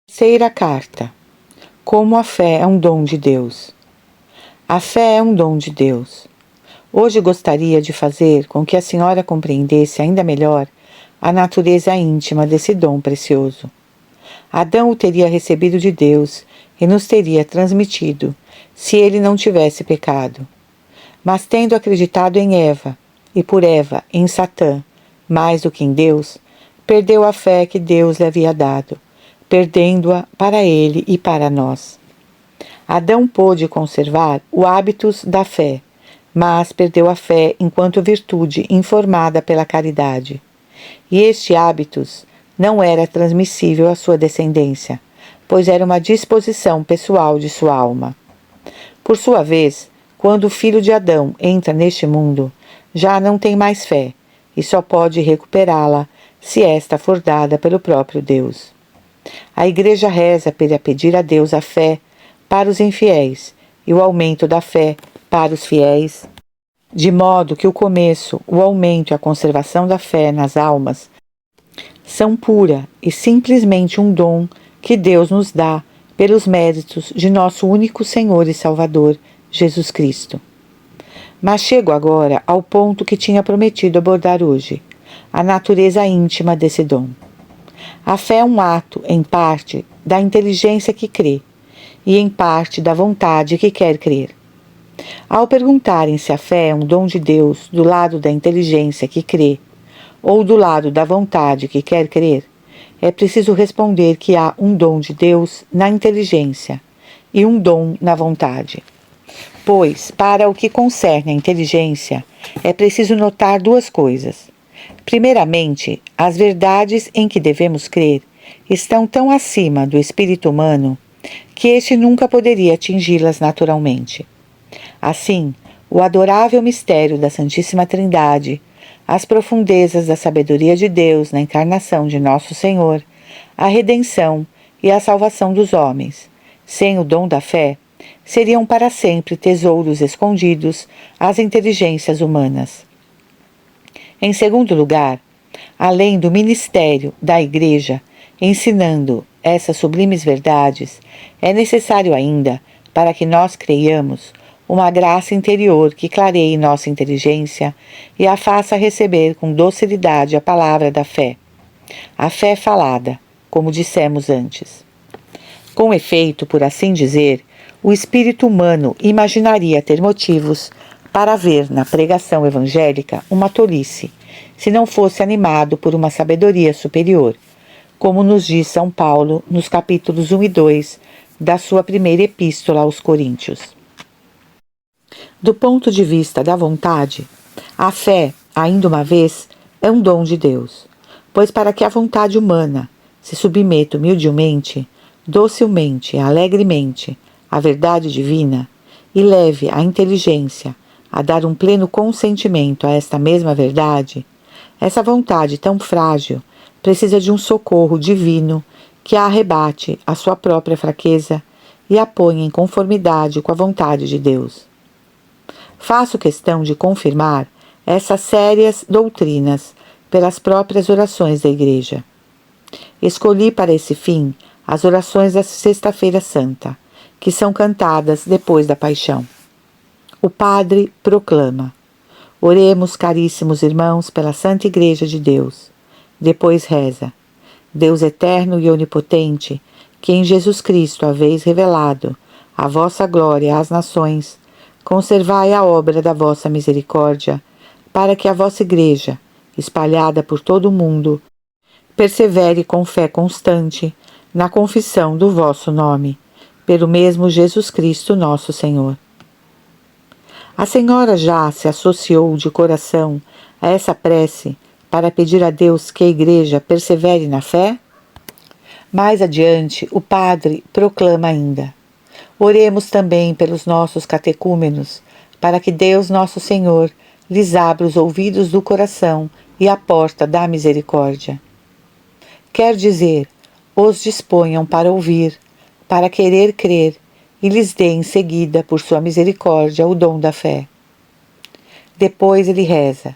Terceira carta. Como a fé é um dom de Deus. A fé é um dom de Deus. Hoje gostaria de fazer com que a senhora compreendesse ainda melhor a natureza íntima desse dom precioso. Adão o teria recebido de Deus e nos teria transmitido, se ele não tivesse pecado. Mas tendo acreditado em Eva, e por Eva em Satã, mais do que em Deus, perdeu a fé que Deus lhe havia dado, perdendo-a para ele e para nós. Adão pôde conservar o hábitos da fé, mas perdeu a fé enquanto virtude informada pela caridade. E este hábitos não era transmissível à sua descendência, pois era uma disposição pessoal de sua alma. Por sua vez, quando o filho de Adão entra neste mundo, já não tem mais fé, e só pode recuperá-la se esta for dada pelo próprio Deus. A Igreja reza para pedir a Deus a fé para os infiéis e o aumento da fé para os fiéis, de modo que o começo, o aumento e a conservação da fé nas almas são pura e simplesmente um dom que Deus nos dá pelos méritos de nosso único Senhor e Salvador, Jesus Cristo. Mas chego agora ao ponto que tinha prometido abordar hoje, a natureza íntima desse dom. A fé é um ato, em parte, da inteligência que crê, e em parte da vontade que quer crer. Ao perguntarem se a fé é um dom de Deus do lado da inteligência que crê, ou do lado da vontade que quer crer, é preciso responder que há um dom de Deus na inteligência e um dom na vontade. Pois, para o que concerne a inteligência, é preciso notar duas coisas. Primeiramente, as verdades em que devemos crer estão tão acima do espírito humano que este nunca poderia atingi-las naturalmente. Assim, o adorável mistério da Santíssima Trindade, as profundezas da sabedoria de Deus na encarnação de nosso Senhor, a redenção e a salvação dos homens, sem o dom da fé, seriam para sempre tesouros escondidos às inteligências humanas. Em segundo lugar, além do ministério da Igreja ensinando essas sublimes verdades, é necessário ainda, para que nós creiamos, uma graça interior que clareie nossa inteligência e a faça receber com docilidade a palavra da fé. A fé falada, como dissemos antes. Com efeito, por assim dizer, o espírito humano imaginaria ter motivos para ver na pregação evangélica uma tolice, se não fosse animado por uma sabedoria superior, como nos diz São Paulo nos capítulos 1 e 2 da sua primeira epístola aos Coríntios. Do ponto de vista da vontade, a fé, ainda uma vez, é um dom de Deus, pois para que a vontade humana se submeta humildemente, docilmente, alegremente à verdade divina e leve a inteligência a dar um pleno consentimento a esta mesma verdade, essa vontade tão frágil precisa de um socorro divino que a arrebate à sua própria fraqueza e a ponha em conformidade com a vontade de Deus. Faço questão de confirmar essas sérias doutrinas pelas próprias orações da Igreja. Escolhi para esse fim as orações da Sexta-feira Santa, que são cantadas depois da Paixão. O Padre proclama: oremos, caríssimos irmãos, pela Santa Igreja de Deus. Depois reza: Deus eterno e onipotente, que em Jesus Cristo haveis revelado a vossa glória às nações, conservai a obra da vossa misericórdia, para que a vossa Igreja, espalhada por todo o mundo, persevere com fé constante na confissão do vosso nome, pelo mesmo Jesus Cristo nosso Senhor. A senhora já se associou de coração a essa prece para pedir a Deus que a Igreja persevere na fé? Mais adiante, o Padre proclama ainda: oremos também pelos nossos catecúmenos, para que Deus nosso Senhor lhes abra os ouvidos do coração e a porta da misericórdia. Quer dizer, os disponham para ouvir, para querer crer, e lhes dê em seguida, por sua misericórdia, o dom da fé. Depois ele reza: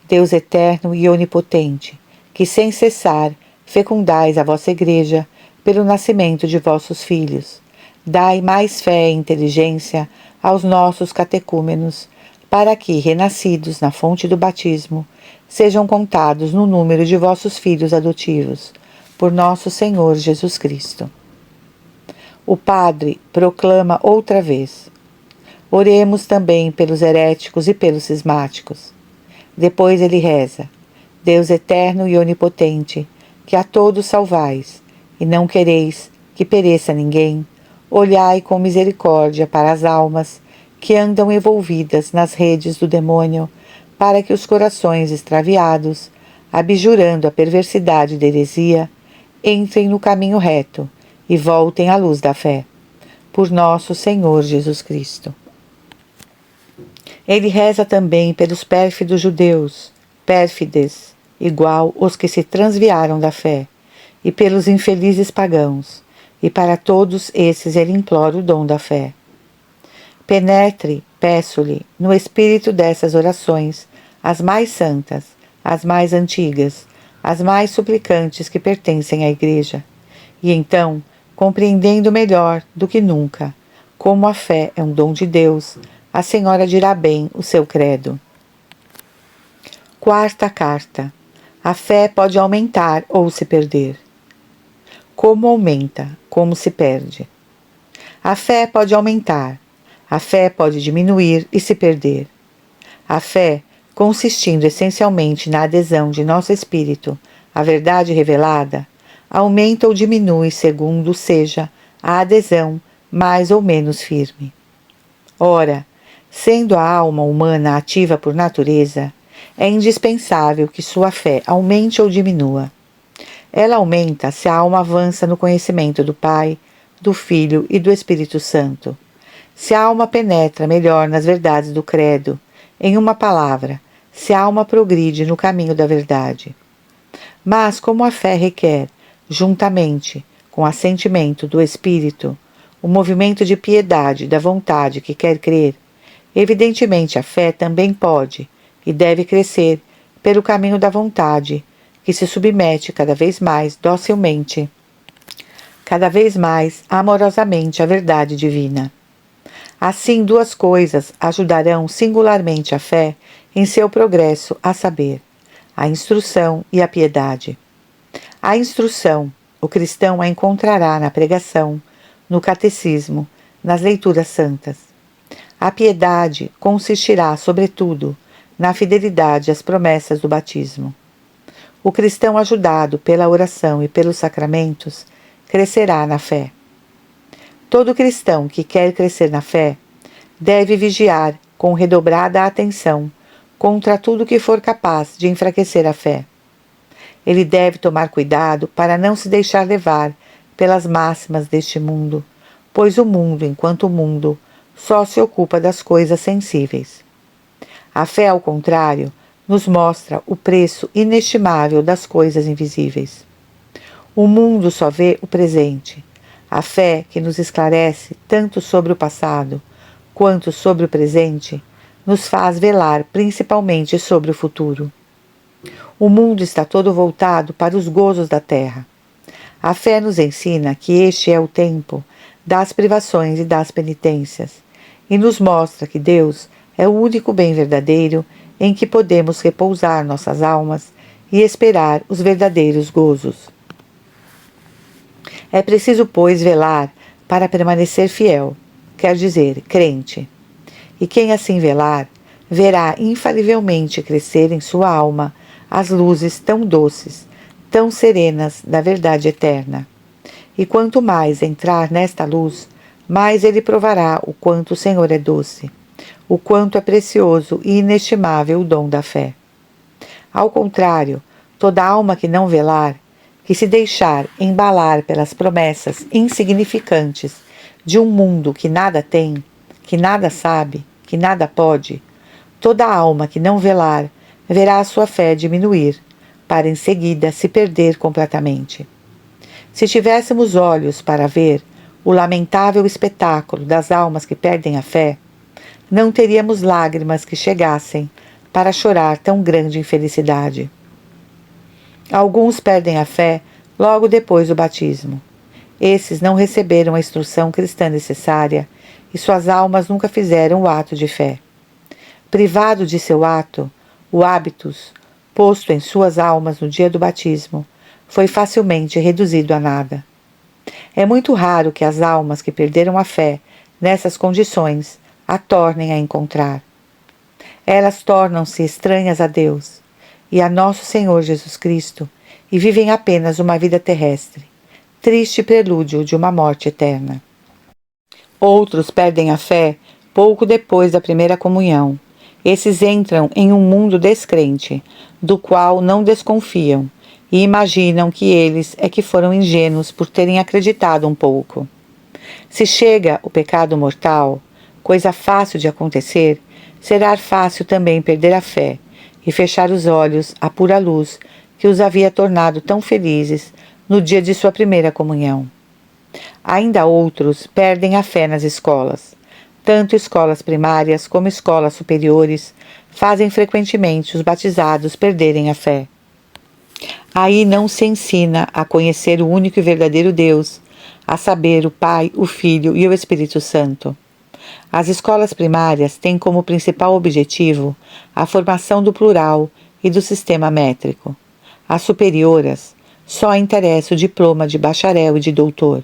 Deus eterno e onipotente, que sem cessar fecundais a vossa Igreja pelo nascimento de vossos filhos. Dai mais fé e inteligência aos nossos catecúmenos, para que, renascidos na fonte do batismo, sejam contados no número de vossos filhos adotivos, por nosso Senhor Jesus Cristo. O Padre proclama outra vez: oremos também pelos heréticos e pelos cismáticos. Depois ele reza: Deus eterno e onipotente, que a todos salvais, e não quereis que pereça ninguém, olhai com misericórdia para as almas que andam envolvidas nas redes do demônio, para que os corações extraviados, abjurando a perversidade da heresia, entrem no caminho reto e voltem à luz da fé. Por nosso Senhor Jesus Cristo. Ele reza também pelos pérfidos judeus, pérfides, igual os que se transviaram da fé, e pelos infelizes pagãos, e para todos esses ele implora o dom da fé. Penetre, peço-lhe, no espírito dessas orações, as mais santas, as mais antigas, as mais suplicantes que pertencem à Igreja, e então, compreendendo melhor do que nunca como a fé é um dom de Deus, a Senhora dirá bem o seu credo. Quarta carta. A fé pode aumentar ou se perder. Como aumenta, como se perde. A fé pode aumentar. A fé pode diminuir e se perder. A fé, consistindo essencialmente na adesão de nosso espírito à verdade revelada, aumenta ou diminui segundo seja a adesão mais ou menos firme. Ora, sendo a alma humana ativa por natureza, é indispensável que sua fé aumente ou diminua. Ela aumenta se a alma avança no conhecimento do Pai, do Filho e do Espírito Santo. Se a alma penetra melhor nas verdades do credo, em uma palavra, se a alma progride no caminho da verdade. Mas como a fé requer, juntamente com o assentimento do Espírito, o movimento de piedade da vontade que quer crer, evidentemente a fé também pode e deve crescer pelo caminho da vontade, que se submete cada vez mais docilmente, cada vez mais amorosamente à verdade divina. Assim, duas coisas ajudarão singularmente a fé em seu progresso, a saber, a instrução e a piedade. A instrução, o cristão a encontrará na pregação, no catecismo, nas leituras santas. A piedade consistirá, sobretudo, na fidelidade às promessas do batismo. O cristão ajudado pela oração e pelos sacramentos crescerá na fé. Todo cristão que quer crescer na fé deve vigiar com redobrada atenção contra tudo que for capaz de enfraquecer a fé. Ele deve tomar cuidado para não se deixar levar pelas máximas deste mundo, pois o mundo, enquanto mundo, só se ocupa das coisas sensíveis. A fé, ao contrário, nos mostra o preço inestimável das coisas invisíveis. O mundo só vê o presente. A fé, que nos esclarece tanto sobre o passado quanto sobre o presente, nos faz velar principalmente sobre o futuro. O mundo está todo voltado para os gozos da terra. A fé nos ensina que este é o tempo das privações e das penitências, e nos mostra que Deus é o único bem verdadeiro em que podemos repousar nossas almas e esperar os verdadeiros gozos. É preciso, pois, velar para permanecer fiel, quer dizer, crente. E quem assim velar, verá infalivelmente crescer em sua alma as luzes tão doces, tão serenas da verdade eterna. E quanto mais entrar nesta luz, mais ele provará o quanto o Senhor é doce, o quanto é precioso e inestimável o dom da fé. Ao contrário, toda alma que não velar, que se deixar embalar pelas promessas insignificantes de um mundo que nada tem, que nada sabe, que nada pode, toda alma que não velar verá a sua fé diminuir, para em seguida se perder completamente. Se tivéssemos olhos para ver o lamentável espetáculo das almas que perdem a fé, não teríamos lágrimas que chegassem para chorar tão grande infelicidade. Alguns perdem a fé logo depois do batismo, Esses não receberam a instrução cristã necessária e suas almas nunca fizeram o ato de fé. Privado de seu ato, o hábitus, posto em suas almas no dia do batismo, foi facilmente reduzido a nada. É muito raro que as almas que perderam a fé nessas condições a tornem a encontrar. Elas tornam-se estranhas a Deus e a nosso Senhor Jesus Cristo e vivem apenas uma vida terrestre, triste prelúdio de uma morte eterna. Outros perdem a fé pouco depois da primeira comunhão. Esses entram em um mundo descrente, do qual não desconfiam, e imaginam que eles é que foram ingênuos por terem acreditado um pouco. Se chega o pecado mortal, coisa fácil de acontecer, será fácil também perder a fé e fechar os olhos à pura luz que os havia tornado tão felizes no dia de sua primeira comunhão. Ainda outros perdem a fé nas escolas. Tanto escolas primárias como escolas superiores fazem frequentemente os batizados perderem a fé. Aí não se ensina a conhecer o único e verdadeiro Deus, a saber, o Pai, o Filho e o Espírito Santo. As escolas primárias têm como principal objetivo a formação do plural e do sistema métrico. As superioras só interessa o diploma de bacharel e de doutor,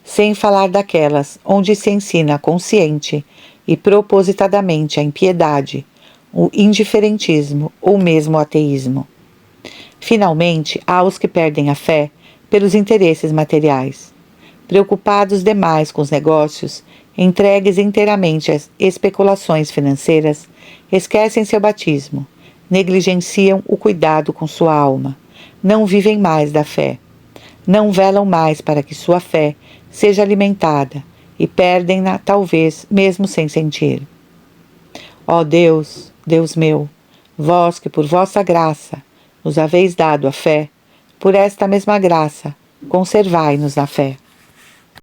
sem falar daquelas onde se ensina consciente e propositadamente a impiedade, o indiferentismo ou mesmo o ateísmo. Finalmente, há os que perdem a fé pelos interesses materiais. Preocupados demais com os negócios, entregues inteiramente às especulações financeiras, esquecem seu batismo, negligenciam o cuidado com sua alma, não vivem mais da fé, não velam mais para que sua fé seja alimentada e perdem-na talvez mesmo sem sentir. Ó Deus, Deus meu, vós que por vossa graça nos haveis dado a fé, por esta mesma graça, conservai-nos na fé.